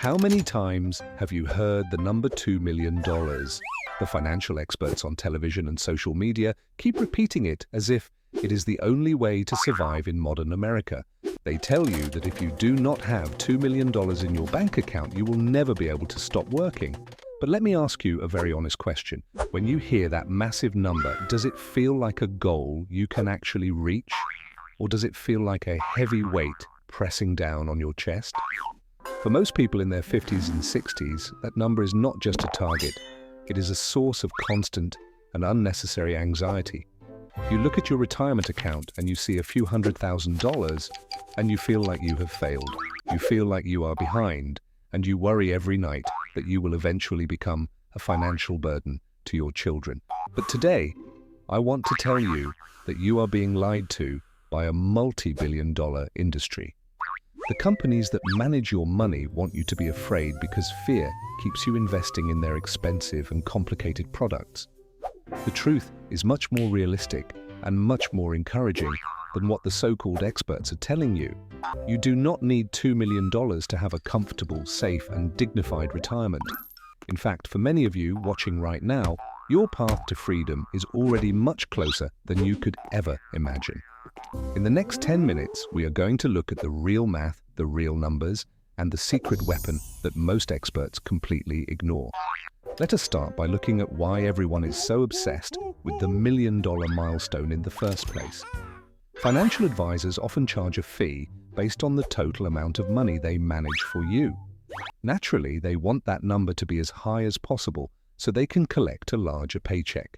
How many times have you heard the number $2 million? The financial experts on television and social media keep repeating it as if it is the only way to survive in modern America. They tell you that if you do not have $2 million in your bank account, you will never be able to stop working. But let me ask you a very honest question. When you hear that massive number, does it feel like a goal you can actually reach? Or does it feel like a heavy weight pressing down on your chest? For most people in their 50s and 60s, that number is not just a target. It is a source of constant and unnecessary anxiety. You look at your retirement account and you see a few $100,000 and you feel like you have failed. You feel like you are behind and you worry every night that you will eventually become a financial burden to your children. But today, I want to tell you that you are being lied to by a multi-billion-dollar industry. The companies that manage your money want you to be afraid because fear keeps you investing in their expensive and complicated products. The truth is much more realistic and much more encouraging than what the so-called experts are telling you. You do not need $2 million to have a comfortable, safe, and dignified retirement. In fact, for many of you watching right now, your path to freedom is already much closer than you could ever imagine. In the next 10 minutes, we are going to look at the real math, the real numbers, and the secret weapon that most experts completely ignore. Let us start by looking at why everyone is so obsessed with the $1 million milestone in the first place. Financial advisors often charge a fee based on the total amount of money they manage for you. Naturally, they want that number to be as high as possible so they can collect a larger paycheck.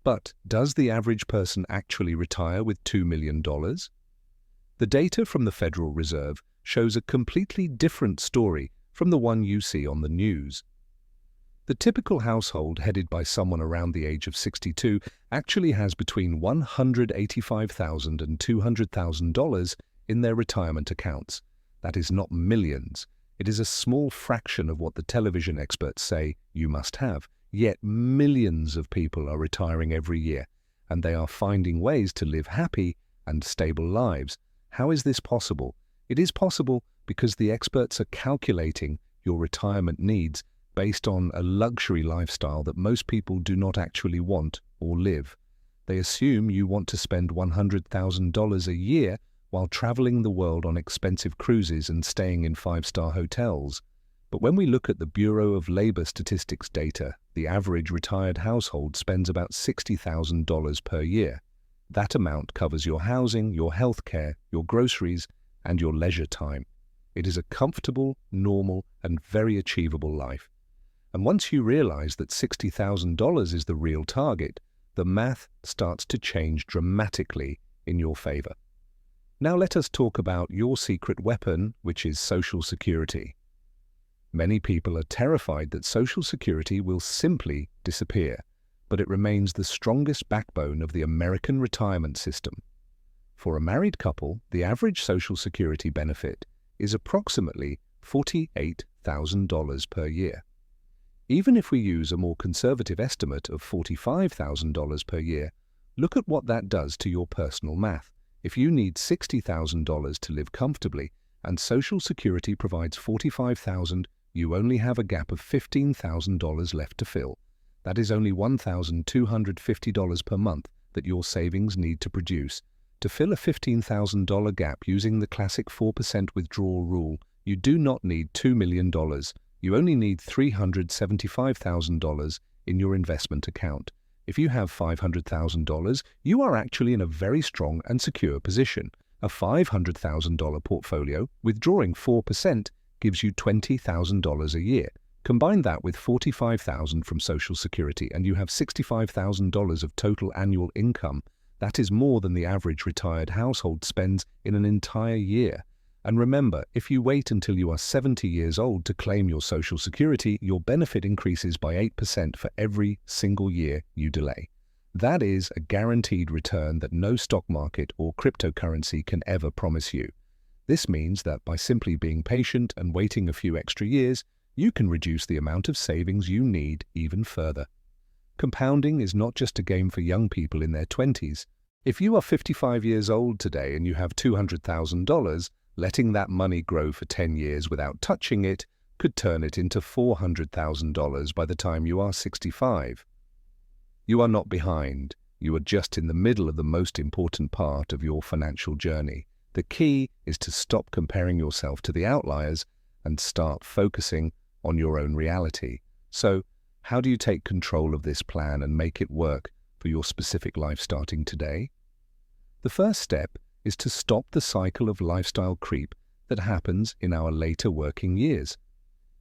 But does the average person actually retire with $2 million? The data from the Federal Reserve shows a completely different story from the one you see on the news. The typical household headed by someone around the age of 62 actually has between $185,000 and $200,000 in their retirement accounts. That is not millions. It is a small fraction of what the television experts say you must have. Yet millions of people are retiring every year, and they are finding ways to live happy and stable lives. How is this possible? It is possible because the experts are calculating your retirement needs based on a luxury lifestyle that most people do not actually want or live. They assume you want to spend $100,000 a year while traveling the world on expensive cruises and staying in five-star hotels. But when we look at the Bureau of Labor Statistics data, the average retired household spends about $60,000 per year. That amount covers your housing, your health care, your groceries, and your leisure time. It is a comfortable, normal, and very achievable life. And once you realize that $60,000 is the real target, the math starts to change dramatically in your favor. Now let us talk about your secret weapon, which is Social Security. Many people are terrified that Social Security will simply disappear, but it remains the strongest backbone of the American retirement system. For a married couple, the average Social Security benefit is approximately $48,000 per year. Even if we use a more conservative estimate of $45,000 per year, look at what that does to your personal math. If you need $60,000 to live comfortably and Social Security provides $45,000, you only have a gap of $15,000 left to fill. That is only $1,250 per month that your savings need to produce. To fill a $15,000 gap using the classic 4% withdrawal rule, you do not need $2 million. You only need $375,000 in your investment account. If you have $500,000, you are actually in a very strong and secure position. A $500,000 portfolio, withdrawing 4%, gives you $20,000 a year. Combine that with $45,000 from Social Security and you have $65,000 of total annual income. That is more than the average retired household spends in an entire year. And remember, if you wait until you are 70 years old to claim your Social Security, your benefit increases by 8% for every single year you delay. That is a guaranteed return that no stock market or cryptocurrency can ever promise you. This means that by simply being patient and waiting a few extra years, you can reduce the amount of savings you need even further. Compounding is not just a game for young people in their 20s. If you are 55 years old today and you have $200,000, letting that money grow for 10 years without touching it could turn it into $400,000 by the time you are 65. You are not behind. You are just in the middle of the most important part of your financial journey. The key is to stop comparing yourself to the outliers and start focusing on your own reality. So, how do you take control of this plan and make it work for your specific life starting today? The first step is to stop the cycle of lifestyle creep that happens in our later working years.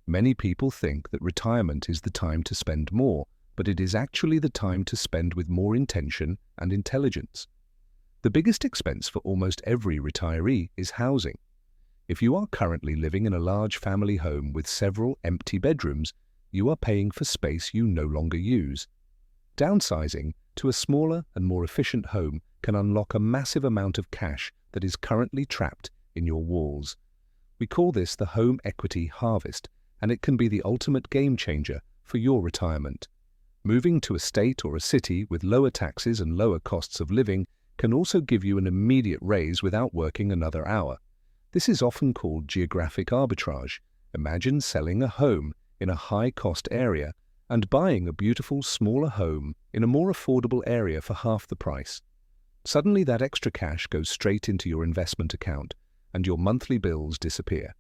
Many people think that retirement is the time to spend more, but it is actually the time to spend with more intention and intelligence. The biggest expense for almost every retiree is housing. If you are currently living in a large family home with several empty bedrooms, you are paying for space you no longer use. Downsizing to a smaller and more efficient home can unlock a massive amount of cash that is currently trapped in your walls. We call this the home equity harvest, and it can be the ultimate game changer for your retirement. Moving to a state or a city with lower taxes and lower costs of living can also give you an immediate raise without working another hour. This is often called geographic arbitrage. Imagine selling a home in a high-cost area and buying a beautiful, smaller home in a more affordable area for half the price. Suddenly that extra cash goes straight into your investment account and your monthly bills disappear.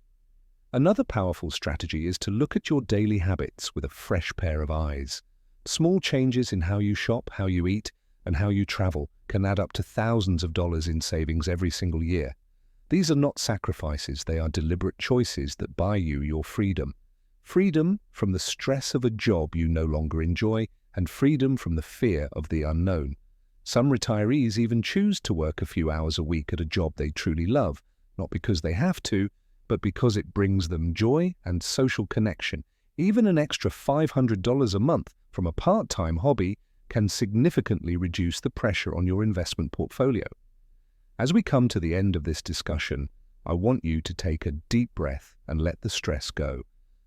Another powerful strategy is to look at your daily habits with a fresh pair of eyes. Small changes in how you shop, how you eat, and how you travel can add up to thousands of dollars in savings every single year. These are not sacrifices, they are deliberate choices that buy you your freedom. Freedom from the stress of a job you no longer enjoy, and freedom from the fear of the unknown. Some retirees even choose to work a few hours a week at a job they truly love, not because they have to, but because it brings them joy and social connection. Even an extra $500 a month from a part-time hobby can significantly reduce the pressure on your investment portfolio. As we come to the end of this discussion, I want you to take a deep breath and let the stress go.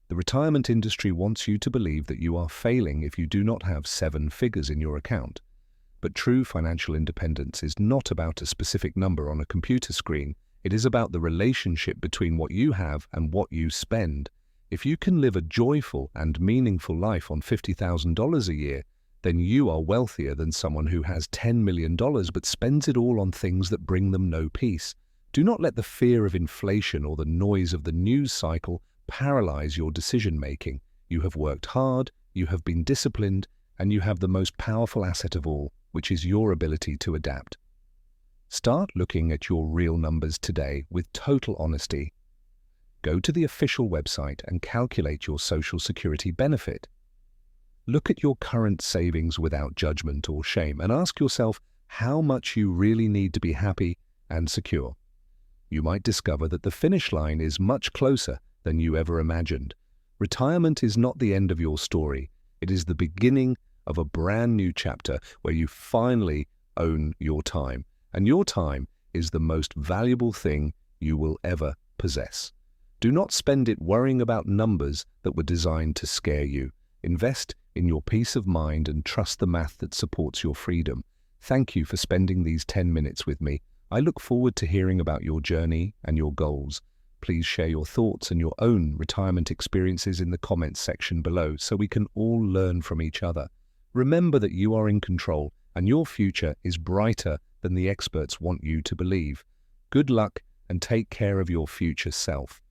The retirement industry wants you to believe that you are failing if you do not have 7 figures in your account. But true financial independence is not about a specific number on a computer screen. It is about the relationship between what you have and what you spend. If you can live a joyful and meaningful life on $50,000 a year, then you are wealthier than someone who has $10 million but spends it all on things that bring them no peace. Do not let the fear of inflation or the noise of the news cycle paralyze your decision-making. You have worked hard, you have been disciplined, and you have the most powerful asset of all, which is your ability to adapt. Start looking at your real numbers today with total honesty. Go to the official website and calculate your Social Security benefit. Look at your current savings without judgment or shame and ask yourself how much you really need to be happy and secure. You might discover that the finish line is much closer than you ever imagined. Retirement is not the end of your story. It is the beginning of a brand new chapter where you finally own your time. And your time is the most valuable thing you will ever possess. Do not spend it worrying about numbers that were designed to scare you. Invest in your peace of mind and trust the math that supports your freedom. Thank you for spending these 10 minutes with me. I look forward to hearing about your journey and your goals. Please share your thoughts and your own retirement experiences in the comments section below so we can all learn from each other. Remember that you are in control and your future is brighter than the experts want you to believe. Good luck and take care of your future self.